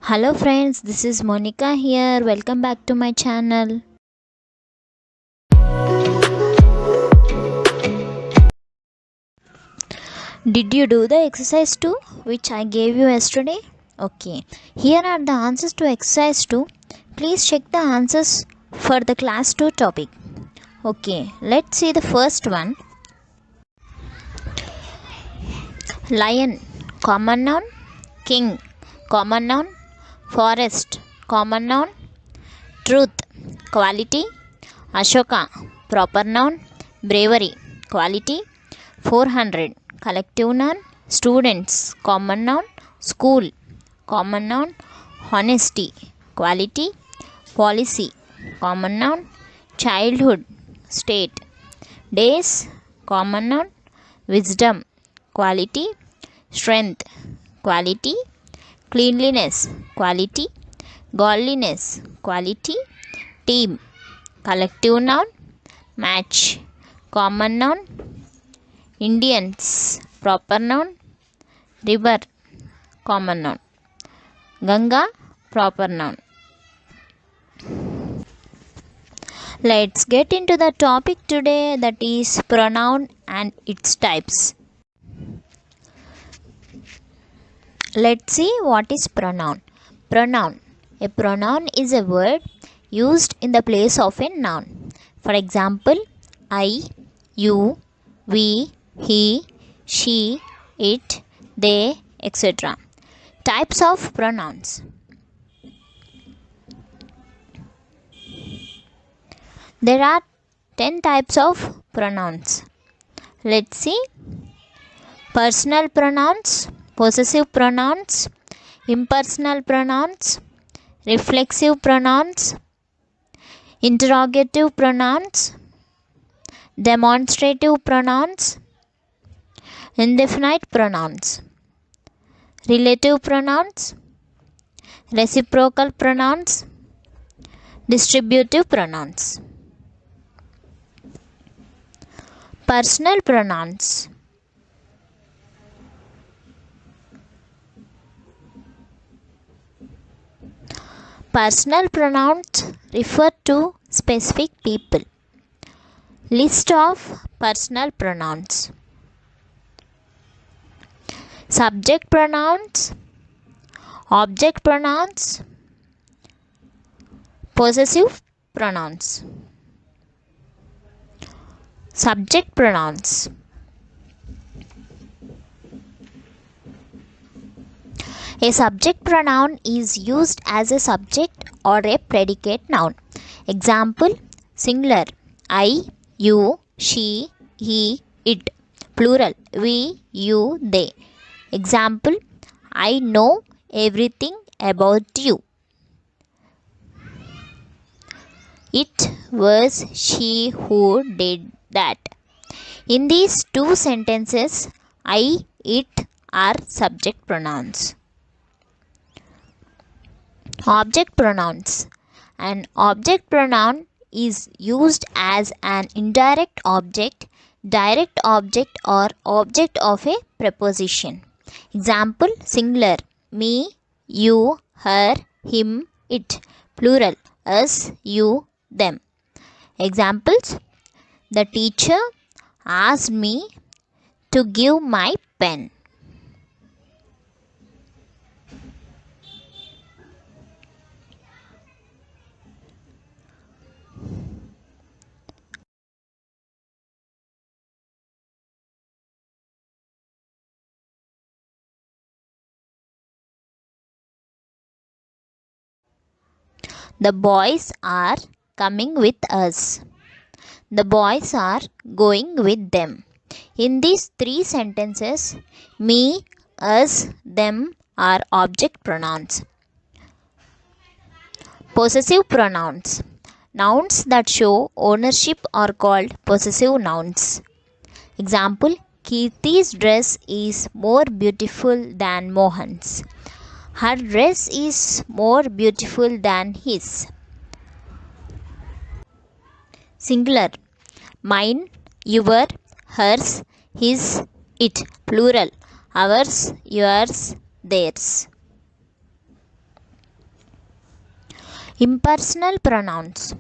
Hello friends, this is Monica here. Welcome back to my channel. Did you do the exercise 2 which I gave you yesterday? Okay. Here are the answers to exercise 2. Please check the answers for the class 2 topic. Okay, let's see the first one. Lion, common noun. King, common noun. Forest, common noun. Truth, quality. Ashoka, proper noun. Bravery, quality. 400, collective noun. Students, common noun. School, common noun. Honesty, quality. Policy, common noun. Childhood, state. Days, common noun. Wisdom, quality. Strength, quality. Cleanliness, quality. Godliness, quality. Team, collective noun. Match, common noun. Indians, proper noun. River, common noun. Ganga, proper noun. Let's get into the topic today, that is pronoun and its types. Let's see what is pronoun. Pronoun. A pronoun is a word used in the place of a noun. For example, I, you, we, he, she, it, they, etc. Types of pronouns. There are 10 types of pronouns. Let's see. Personal pronouns, possessive pronouns, impersonal pronouns, reflexive pronouns, interrogative pronouns, demonstrative pronouns, indefinite pronouns, relative pronouns, reciprocal pronouns, distributive pronouns. Personal pronouns. Personal pronouns refer to specific people. List of personal pronouns. Subject pronouns, object pronouns, possessive pronouns. Subject pronouns. A subject pronoun is used as a subject or a predicate noun. Example, singular, I, you, she, he, it. Plural, we, you, they. Example, I know everything about you. It was she who did that. In these two sentences, I, it are subject pronouns. Object pronouns. An object pronoun is used as an indirect object, direct object, or object of a preposition. Example, singular, me, you, her, him, it. Plural, us, you, them. Examples, the teacher asked me to give my pen. The boys are coming with us. The boys are going with them. In these three sentences, me, us, them are object pronouns. Possessive pronouns. Nouns that show ownership are called possessive nouns. Example, Kirti's dress is more beautiful than Mohan's. Her dress is more beautiful than his. Singular, mine, your, hers, his, it. Plural, ours, yours, theirs. Impersonal pronouns.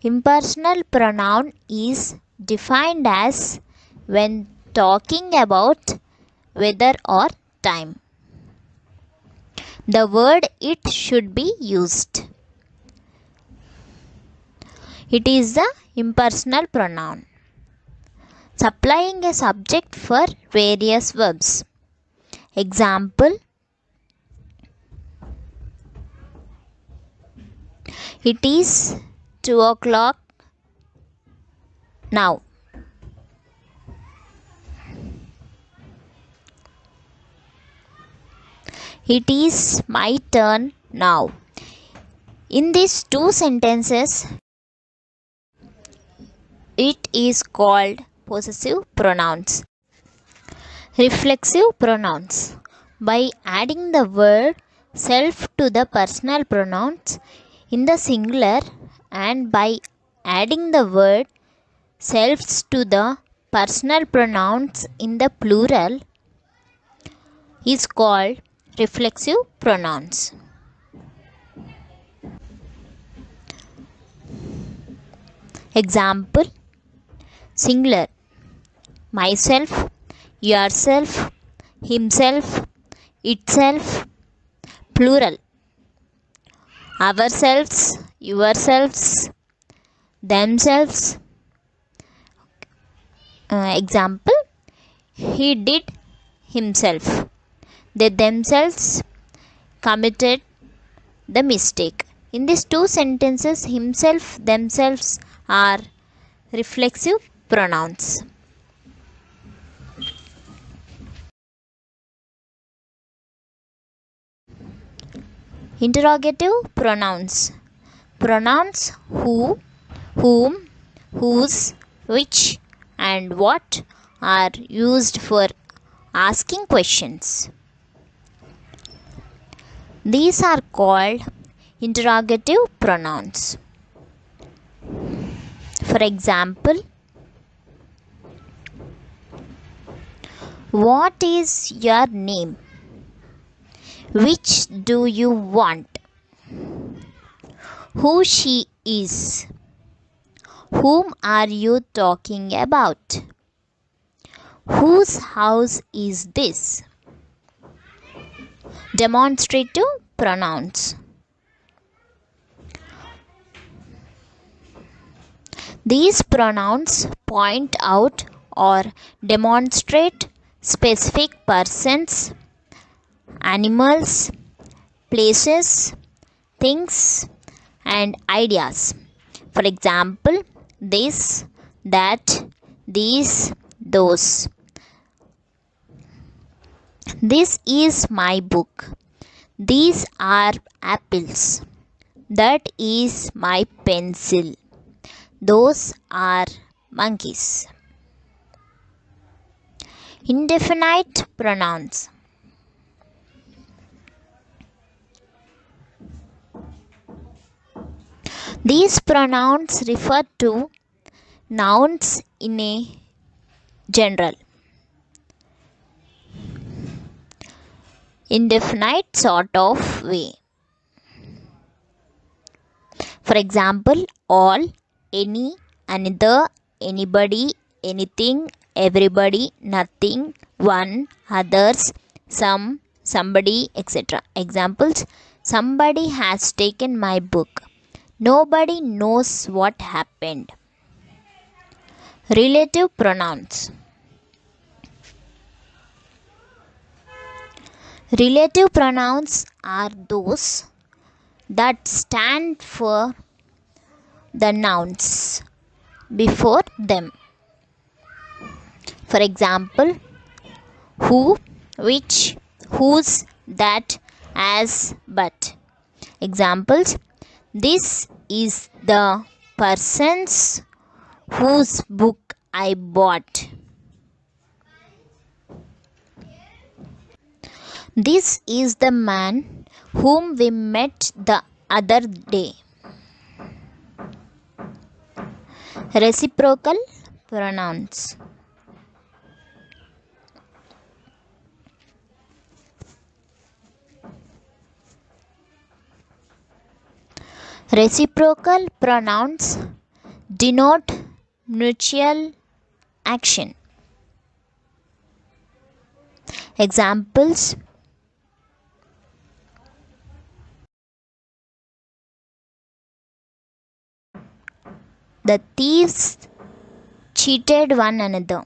Impersonal pronoun is defined as when talking about weather or time. The word it should be used. It is the impersonal pronoun, supplying a subject for various verbs. Example: it is 2 o'clock now. It is my turn now. In these two sentences, it is called possessive pronouns. Reflexive pronouns. By adding the word self to the personal pronouns in the singular and by adding the word selves to the personal pronouns in the plural is called reflexive pronouns. Example: singular: myself, yourself, himself, itself. Plural: ourselves, yourselves, themselves. Example: he did himself. They themselves committed the mistake. In these two sentences, himself, themselves are reflexive pronouns. Interrogative pronouns. Pronouns who, whom, whose, which, and what are used for asking questions. These are called interrogative pronouns. For example, what is your name? Which do you want? Who she is? Whom are you talking about? Whose house is this? Demonstrative pronouns. These pronouns point out or demonstrate specific persons, animals, places, things, and ideas. For example, this, that, these, those. This is my book. These are apples. That is my pencil. Those are monkeys. Indefinite pronouns. These pronouns refer to nouns in a general, indefinite sort of way. For example, all, any, another, anybody, anything, everybody, nothing, one, others, some, somebody, etc. Examples: somebody has taken my book. Nobody knows what happened. Relative pronouns. Relative pronouns are those that stand for the nouns before them. For example, who, which, whose, that, as, but. Examples: this is the person's whose book I bought. This is the man whom we met the other day. Reciprocal pronouns. Reciprocal pronouns denote mutual action. Examples: the thieves cheated one another.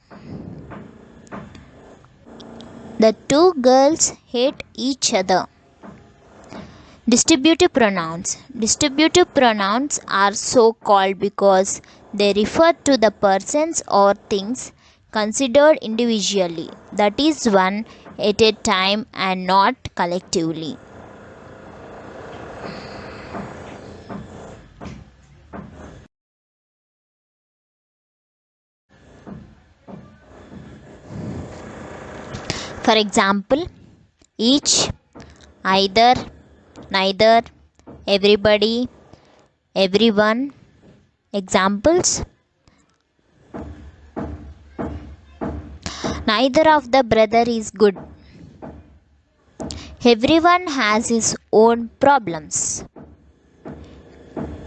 The two girls hate each other. Distributive pronouns. Distributive pronouns are so called because they refer to the persons or things considered individually, that is, one at a time and not collectively. For example, each, either, neither, everybody, everyone. Examples: neither of the brother is good. Everyone has his own problems.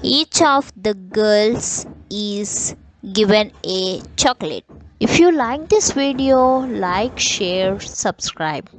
Each of the girls is given a chocolate. If you like this video, like, share, subscribe.